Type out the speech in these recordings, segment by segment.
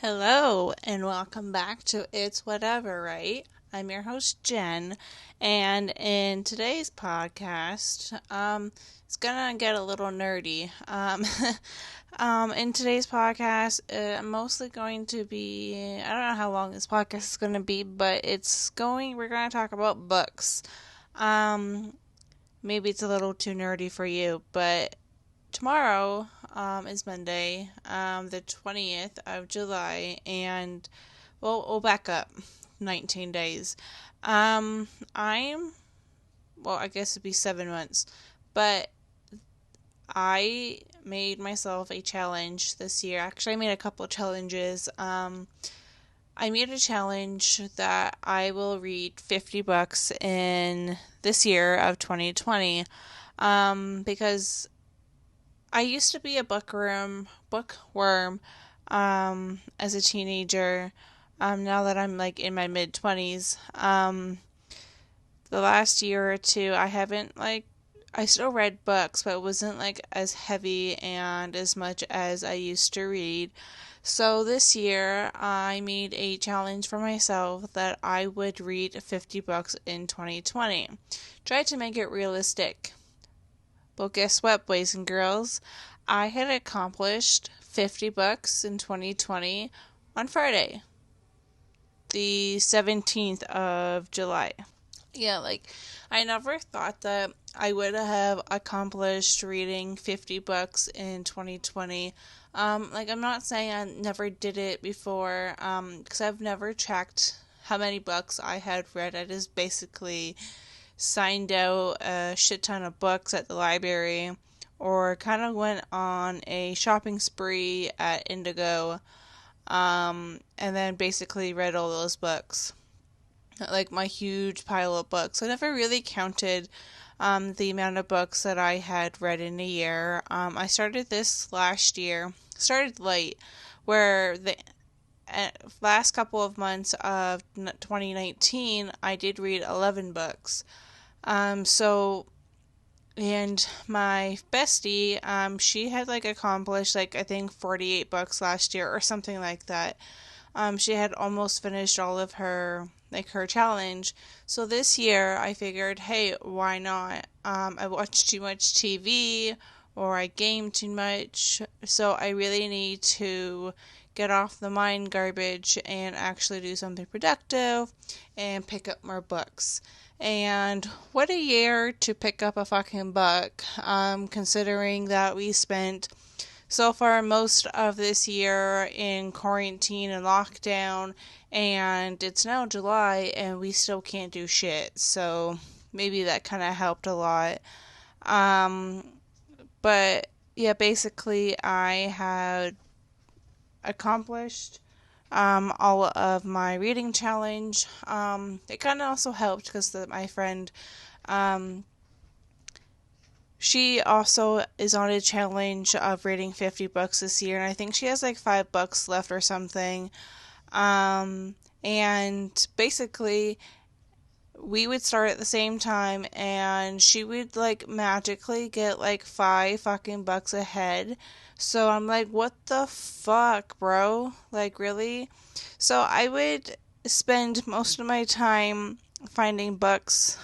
Hello, and welcome back to It's Whatever, right? I'm your host, Jen, and in today's podcast, it's gonna get a little nerdy. In today's podcast, I'm mostly going to be, I don't know how long this podcast is gonna be, but we're gonna talk about books. Um, Maybe it's a little too nerdy for you, but tomorrow is Monday, the 20th of July, and we'll back up 19 days. Um, I'm, I guess it'd be 7 months, but I made myself a challenge this year. Actually, I made a couple of challenges. I made a challenge that I will read 50 books in this year of 2020, because I used to be a bookworm, as a teenager. Now that I'm like in my mid 20s, the last year or two, I still read books, but it wasn't like as heavy and as much as I used to read. So this year, I made a challenge for myself that I would read 50 books in 2020. Tried to make it realistic. Well, guess what, boys and girls? I had accomplished 50 books in 2020 on Friday, the 17th of July. Yeah, I never thought that I would have accomplished reading 50 books in 2020. I'm not saying I never did it before, because I've never tracked how many books I had read. I just basically signed out a shit ton of books at the library, or kind of went on a shopping spree at Indigo, and then basically read all those books. Like my huge pile of books. I never really counted the amount of books that I had read in a year. I started this last year, started late, where the last couple of months of 2019, I did read 11 books. So, and my bestie, she had accomplished I think 48 books last year or something like that. She had almost finished all of her challenge. So this year I figured, hey, why not? I watched too much TV or I game too much, so I really need to get off the mind garbage and actually do something productive and pick up more books. And what a year to pick up a fucking book, considering that we spent so far most of this year in quarantine and lockdown, and it's now July and we still can't do shit. So maybe that kind of helped a lot. Um, but yeah, basically I had accomplished all of my reading challenge. It kind of also helped because my friend, um, she also is on a challenge of reading 50 books this year, and I think she has 5 books left or something. And basically, we would start at the same time, and she would magically get 5 fucking books ahead. So I'm like, what the fuck, bro? Really? So I would spend most of my time finding books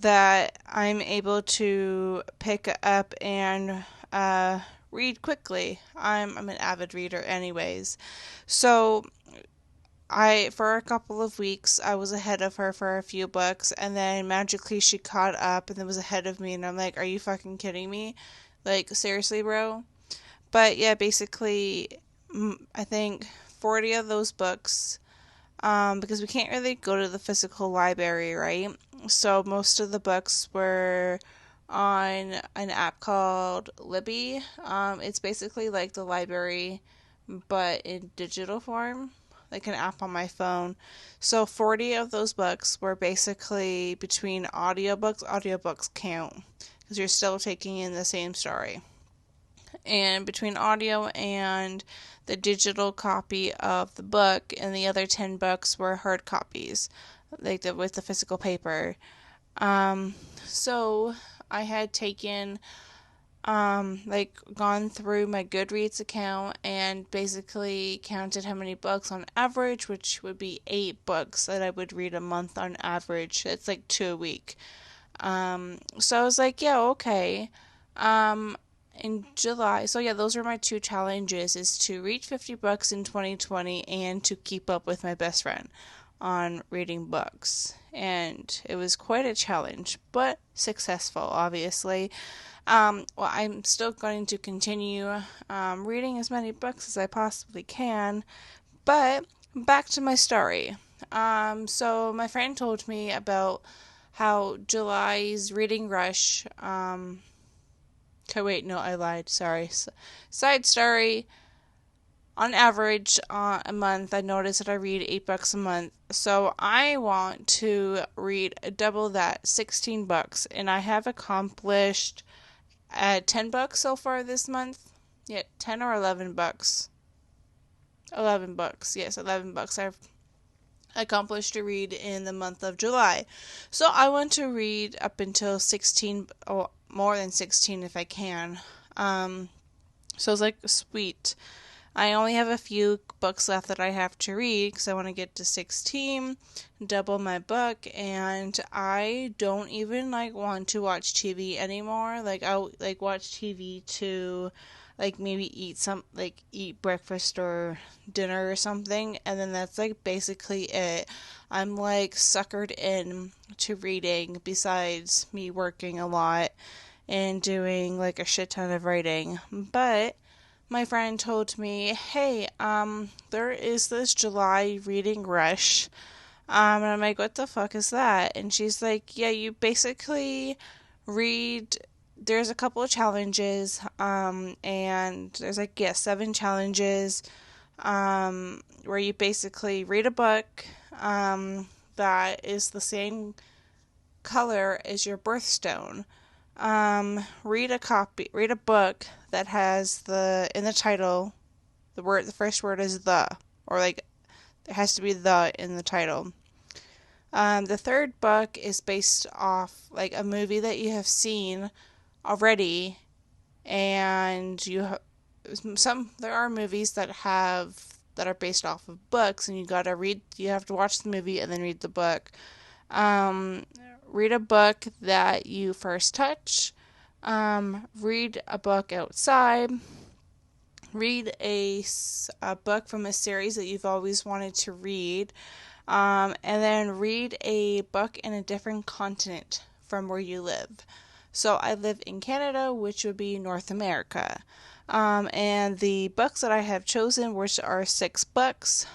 that I'm able to pick up and read quickly. I'm an avid reader anyways. So for a couple of weeks, I was ahead of her for a few books, and then magically she caught up and then was ahead of me, and I'm like, are you fucking kidding me? Seriously, bro? But yeah, basically, I think 40 of those books, because we can't really go to the physical library, right? So most of the books were on an app called Libby. It's basically like the library, but in digital form, like an app on my phone. So 40 of those books were basically between audiobooks. Audiobooks count because you're still taking in the same story. And between audio and the digital copy of the book, and the other 10 books were hard copies, with the physical paper. So I had taken like gone through my Goodreads account and basically counted how many books on average, which would be 8 books that I would read a month on average. It's like 2 a week. So I was like, yeah, okay. Um, in July, so yeah, those were my two challenges: is to read 50 books in 2020 and to keep up with my best friend on reading books. And it was quite a challenge, but successful, obviously. Well, I'm still going to continue reading as many books as I possibly can, but back to my story. So my friend told me about how July's reading rush. Okay, wait, no, I lied. Sorry. Side story. On average, a month, I notice that I read 8 books a month. So I want to read double that, 16 books, and I have accomplished 10 books so far this month. Yeah, 10 or 11 books. 11 books. Yes, 11 books I've accomplished to read in the month of July. So I want to read up until 16, or more than 16 if I can. So it's like, sweet. I only have a few books left that I have to read because I want to get to 16, double my book, and I don't even like want to watch TV anymore. Like I'll like watch TV to like maybe eat breakfast or dinner or something, and then that's like basically it. I'm like suckered in to reading besides me working a lot and doing like a shit ton of writing. But my friend told me, hey, there is this July reading rush. And I'm like, what the fuck is that? And she's like, yeah, you basically read, there's a couple of challenges, and there's like, yeah, 7 challenges, where you basically read a book, that is the same color as your birthstone. Read a book that has in the title, the first word is the, or like, there has to be the in the title. The third book is based off like a movie that you have seen already, and there are movies that are based off of books, and you have to watch the movie and then read the book. Um, Read a book that you first touch. Read a book outside. Read a book from a series that you've always wanted to read. And then read a book in a different continent from where you live. So I live in Canada, which would be North America. And the books that I have chosen, which are 6 books,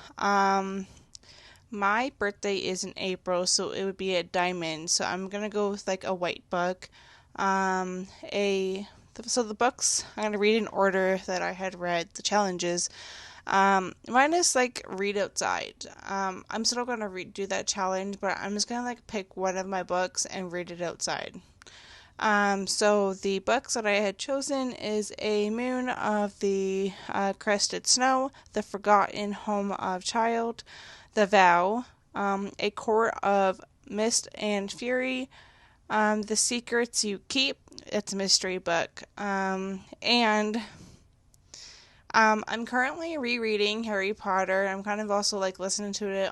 my birthday is in April, so it would be a diamond. So I'm gonna go with like a white book. So the books I'm gonna read in order that I had read the challenges. Mine is like read outside. I'm still gonna do that challenge, but I'm just gonna like pick one of my books and read it outside. So the books that I had chosen is A Moon of the Crested Snow, The Forgotten Home of Child, The Vow, A Court of Mist and Fury, The Secrets You Keep. It's a mystery book. And I'm currently rereading Harry Potter. I'm kind of also like listening to it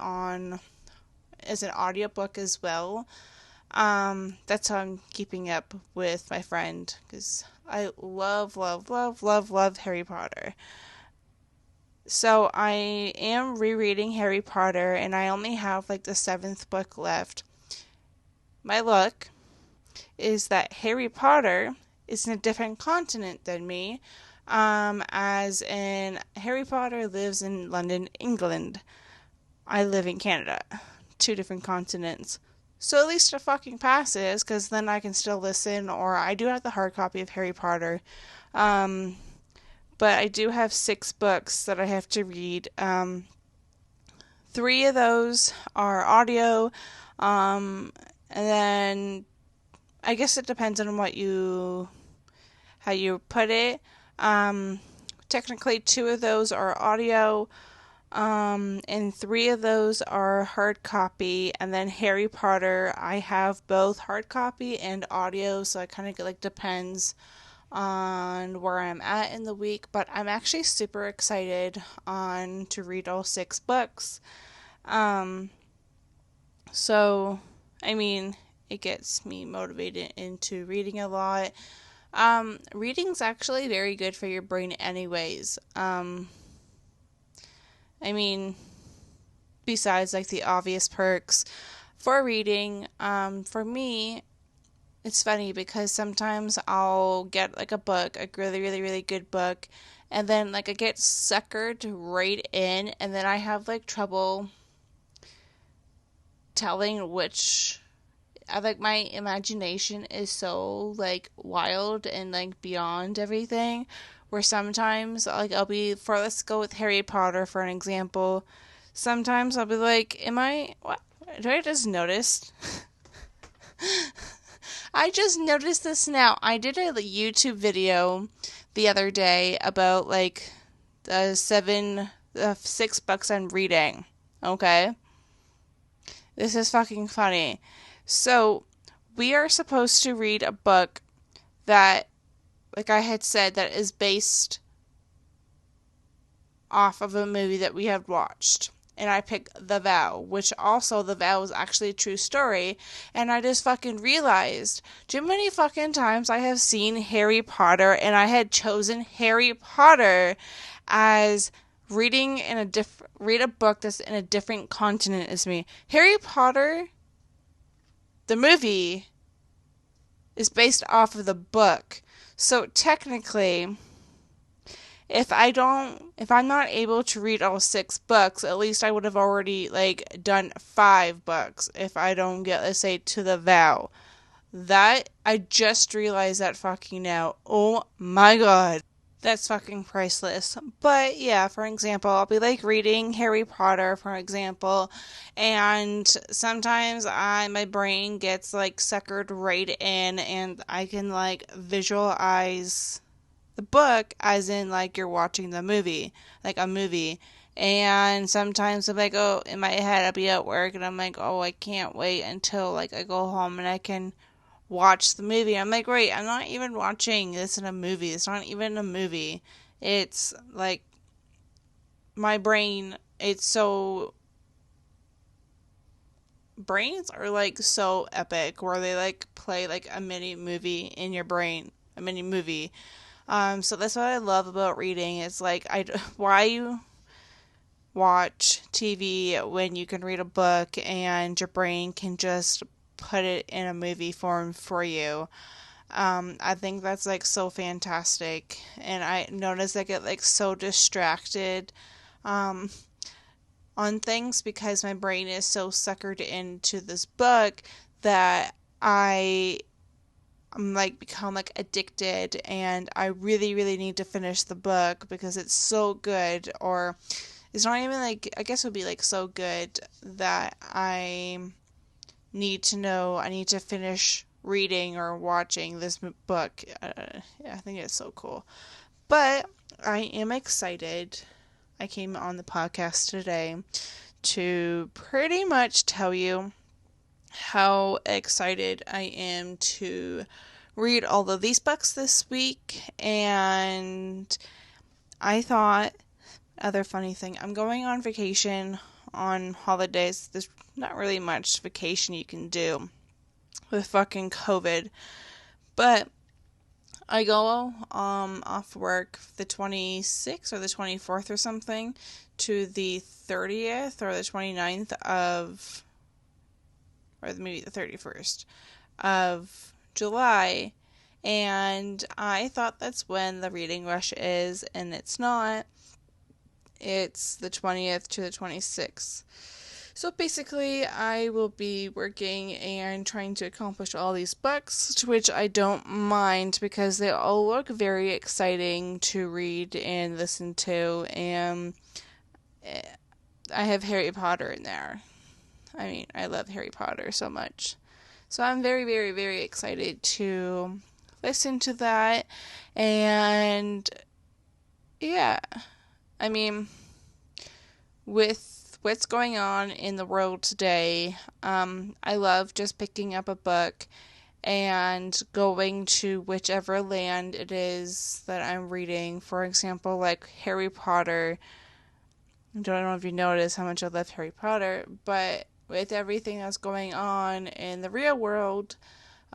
as an audiobook as well. That's how I'm keeping up with my friend, because I love, love, love, love, love Harry Potter. So I am rereading Harry Potter, and I only have like the 7th book left. My luck is that Harry Potter is in a different continent than me, as in Harry Potter lives in London, England. I live in Canada. 2 different continents. So at least it fucking passes, because then I can still listen, or I do have the hard copy of Harry Potter. But I do have 6 books that I have to read. 3 of those are audio, and then I guess it depends on how you put it. Technically 2 of those are audio, and 3 of those are hard copy, and then Harry Potter, I have both hard copy and audio, so it kind of like depends on where I'm at in the week, but I'm actually super excited on to read all 6 books. Um, so, I mean, it gets me motivated into reading a lot. Reading's actually very good for your brain anyways. I mean, besides like the obvious perks for reading, for me, it's funny because sometimes I'll get like a book, a really, really, really good book, and then like I get suckered right in, and then I have like trouble telling which. I like my imagination is so like wild and like beyond everything. Where sometimes like I'll be for let's go with Harry Potter for an example. Sometimes I'll be like, am I what? Do I just notice? I just noticed this now. I did a YouTube video the other day about like the 6 books I'm reading. Okay? This is fucking funny. So, we are supposed to read a book that, like I had said, that is based off of a movie that we have watched. And I picked The Vow, which also The Vow is actually a true story. And I just fucking realized too many fucking times I have seen Harry Potter and I had chosen Harry Potter as read a book that's in a different continent as me. Harry Potter, the movie, is based off of the book. So technically, if I'm not able to read all 6 books, at least I would have already like done 5 books if I don't get, let's say, to The Vow. That I just realized that fucking now. Oh my god. That's fucking priceless. But yeah, for example, I'll be like reading Harry Potter, for example, and sometimes my brain gets like suckered right in and I can like visualize the book as in like you're watching the movie, like a movie. And sometimes I'm like, oh, in my head I'll be at work and I'm like, oh, I can't wait until like I go home and I can watch the movie. I'm like, wait, I'm not even watching this in a movie. It's not even a movie. It's like my brain, it's so brains are like so epic where they like play like a mini movie in your brain, a mini movie. So that's what I love about reading. It's like why you watch TV when you can read a book and your brain can just put it in a movie form for you. I think that's like so fantastic, and I notice I get like so distracted um, on things because my brain is so suckered into this book that I'm like become like addicted, and I really, really need to finish the book because it's so good, or it's not even like I guess it would be like so good that I need to finish reading or watching this book. Yeah, I think it's so cool. But I am excited. I came on the podcast today to pretty much tell you how excited I am to read all of these books this week. And I thought, other funny thing, I'm going on vacation on holidays. There's not really much vacation you can do with fucking COVID. But I go off work the 26th or the 24th or something to the 30th or the 29th of, or maybe the 31st of July. And I thought that's when the reading rush is, and it's not. It's the 20th to the 26th. So basically, I will be working and trying to accomplish all these books, to which I don't mind because they all look very exciting to read and listen to, and I have Harry Potter in there. I mean, I love Harry Potter so much. So I'm very, very, very excited to listen to that, and yeah, I mean, with what's going on in the world today, I love just picking up a book and going to whichever land it is that I'm reading. For example, like Harry Potter. I don't know if you noticed how much I love Harry Potter, but with everything that's going on in the real world,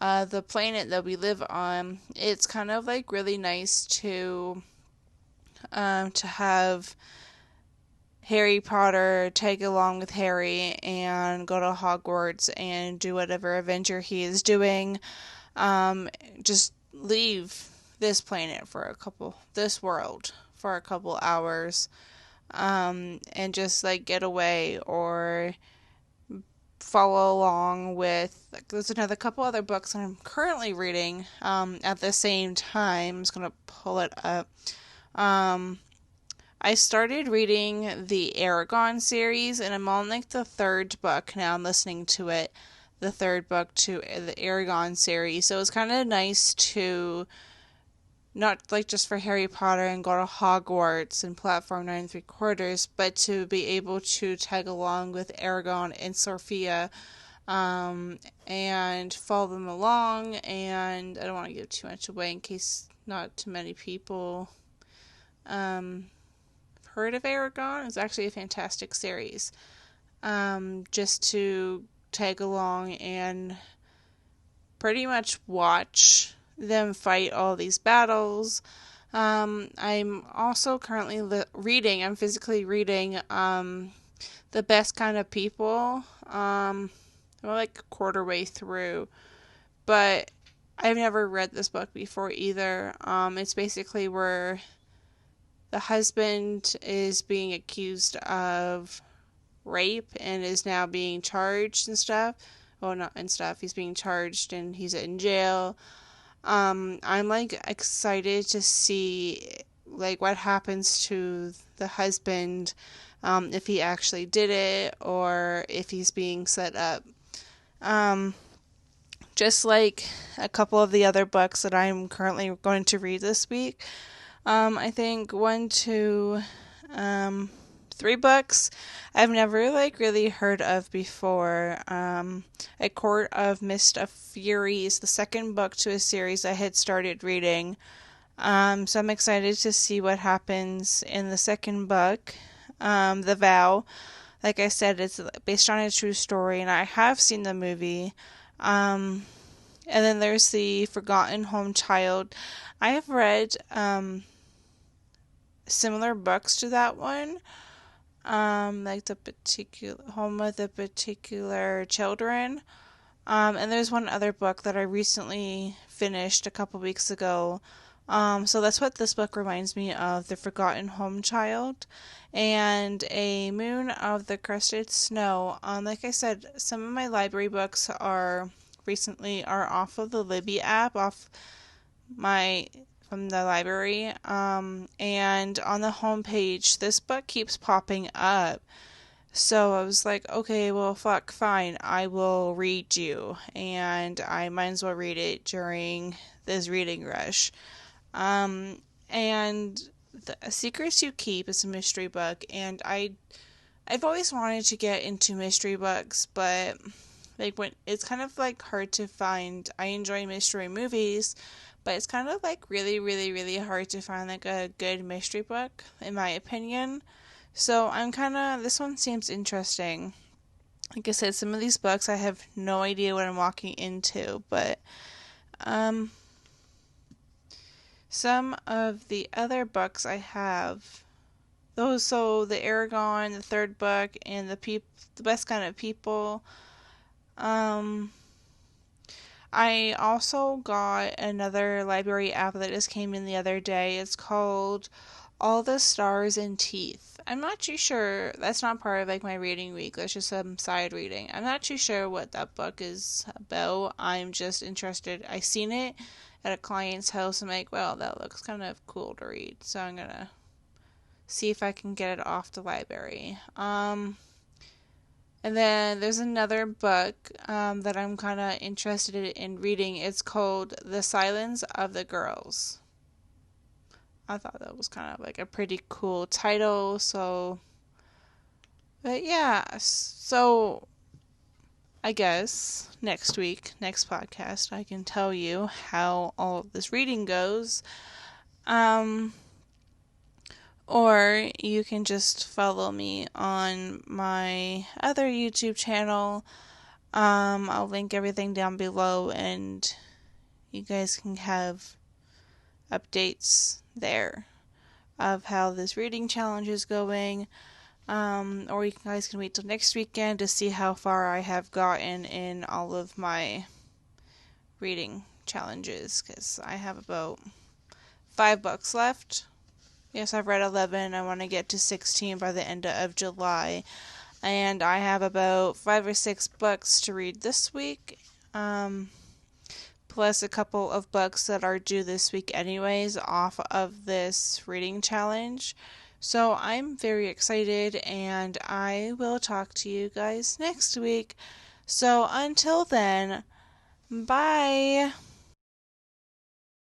the planet that we live on, it's kind of like really nice to have Harry Potter tag along with Harry and go to Hogwarts and do whatever adventure he is doing. Just leave this planet for this world for a couple hours, and just like get away or follow along with. Like, there's another couple other books that I'm currently reading at the same time. I'm just gonna pull it up. Um, I started reading the Aragon series, and I'm on like the third book now. I'm listening to it, the third book to the Aragon series. So it's kind of nice to not like just for Harry Potter and go to Hogwarts and Platform 9 3/4, but to be able to tag along with Aragon and Sophia, and follow them along. And I don't want to give too much away in case not too many people um, heard of Aragon. It's actually a fantastic series. Just to tag along and pretty much watch them fight all these battles. I'm also currently I'm physically reading The Best Kind of People. I'm like a quarter way through, but I've never read this book before either. It's basically where the husband is being accused of rape and is now being charged and stuff. Well, not and stuff. He's being charged and he's in jail. I'm like excited to see like what happens to the husband, if he actually did it or if he's being set up. Um, just like a couple of the other books that I'm currently going to read this week. I think one, two, 3 books I've never like really heard of before. A Court of Mist of Fury is the second book to a series I had started reading. So I'm excited to see what happens in the second book. The Vow, like I said, it's based on a true story, and I have seen the movie. And then there's the Forgotten Home Child. I have read similar books to that one, like the particular Home of the Particular Children. And there's one other book that I recently finished a couple weeks ago. So that's what this book reminds me of, The Forgotten Home Child and A Moon of the Crusted Snow. Like I said, some of my library books are off of the Libby app, off my from the library. And on the homepage, this book keeps popping up. So I was like, okay, well, fuck, fine, I will read you, and I might as well read it during this reading rush. And the Secrets You Keep is a mystery book, and I've always wanted to get into mystery books, but like when it's kind of like hard to find. I enjoy mystery movies, but it's kind of like really, really, really hard to find like a good mystery book, in my opinion. So this one seems interesting. Like I said, some of these books I have no idea what I'm walking into, but um, some of the other books I have, so the Aragon, the third book, and the Best Kind of People. I also got another library app that just came in the other day. It's called All the Stars and Teeth. I'm not too sure. That's not part of like my reading week. That's just some side reading. I'm not too sure what that book is about. I'm just interested. I seen it at a client's house. I'm like, well, that looks kind of cool to read. So I'm gonna see if I can get it off the library. And then there's another book that I'm kind of interested in reading. It's called The Silence of the Girls. I thought that was kind of like a pretty cool title. But yeah, so I guess next week, next podcast, I can tell you how all of this reading goes. Um, or you can just follow me on my other YouTube channel. I'll link everything down below, and you guys can have updates there of how this reading challenge is going. Or you guys can wait till next weekend to see how far I have gotten in all of my reading challenges, because I have about 5 books left. Yes, I've read 11. I want to get to 16 by the end of July. And I have about 5 or 6 books to read this week. Plus a couple of books that are due this week anyways off of this reading challenge. So I'm very excited, and I will talk to you guys next week. So until then, bye!